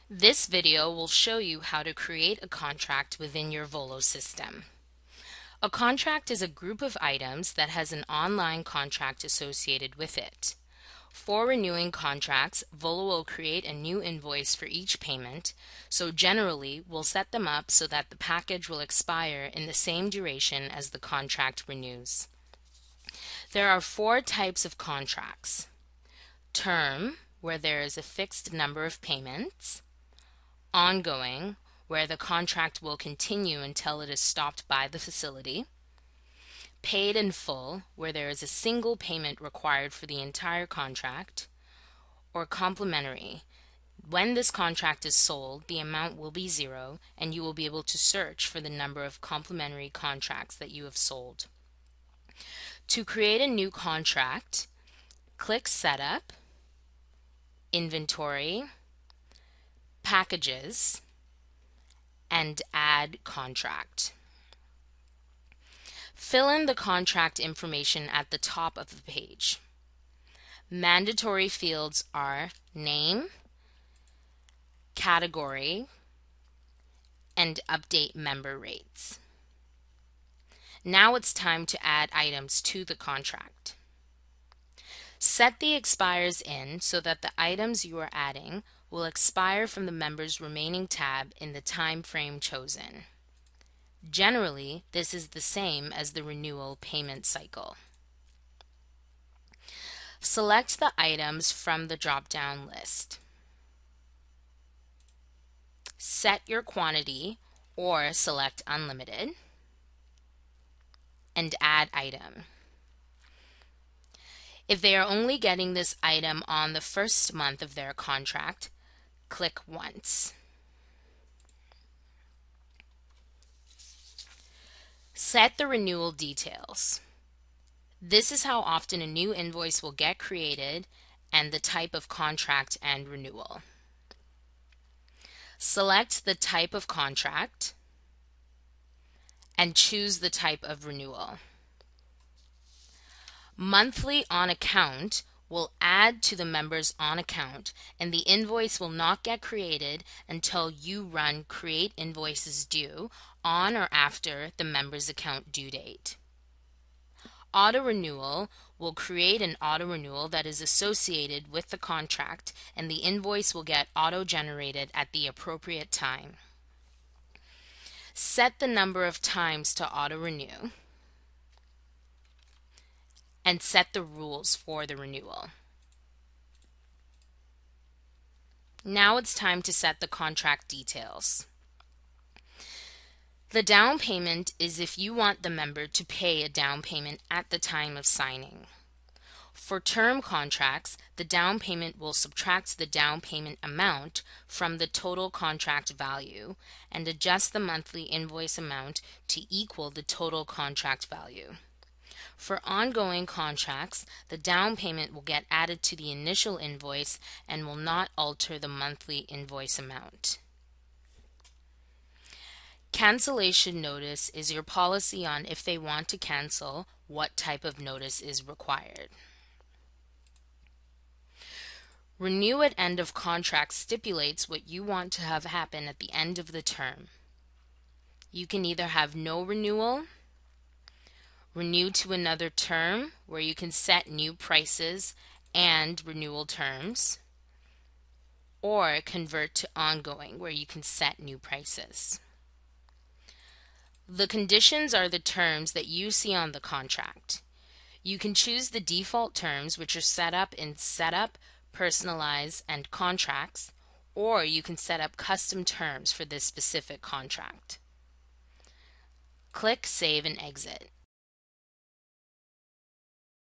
This video will show you how to create a contract within your Volo system. A contract is a group of items that has an online contract associated with it. For renewing contracts, Volo will create a new invoice for each payment, so generally we'll set them up so that the package will expire in the same duration as the contract renews. There are 4 types of contracts: term, where there is a fixed number of payments; ongoing, where the contract will continue until it is stopped by the facility; paid in full, where there is a single payment required for the entire contract; or complementary. When this contract is sold, the amount will be 0 and you will be able to search for the number of complementary contracts that you have sold. To create a new contract, click Setup, Inventory, Packages, and Add Contract. Fill in the contract information at the top of the page. Mandatory fields are name, category, and update member rates. Now it's time to add items to the contract. Set the expires in so that the items you are adding will expire from the member's remaining tab in the time frame chosen. Generally, this is the same as the renewal payment cycle. Select the items from the drop-down list. Set your quantity or select unlimited and add item. If they are only getting this item on the first month of their contract, click once. Set the renewal details. This is how often a new invoice will get created and the type of contract and renewal. Select the type of contract and choose the type of renewal. Monthly on account will add to the member's on account, and the invoice will not get created until you run Create Invoices Due on or after the member's account due date. Auto renewal will create an auto renewal that is associated with the contract, and the invoice will get auto generated at the appropriate time. Set the number of times to auto renew and set the rules for the renewal. Now it's time to set the contract details. The down payment is if you want the member to pay a down payment at the time of signing. For term contracts, the down payment will subtract the down payment amount from the total contract value and adjust the monthly invoice amount to equal the total contract value. For ongoing contracts, the down payment will get added to the initial invoice and will not alter the monthly invoice amount. Cancellation notice is your policy on if they want to cancel, what type of notice is required. Renew at end of contract stipulates what you want to have happen at the end of the term. You can either have no renewal, renew to another term where you can set new prices and renewal terms, or convert to ongoing where you can set new prices. The conditions are the terms that you see on the contract. You can choose the default terms, which are set up in Setup, Personalize, and Contracts, or you can set up custom terms for this specific contract. Click Save and Exit.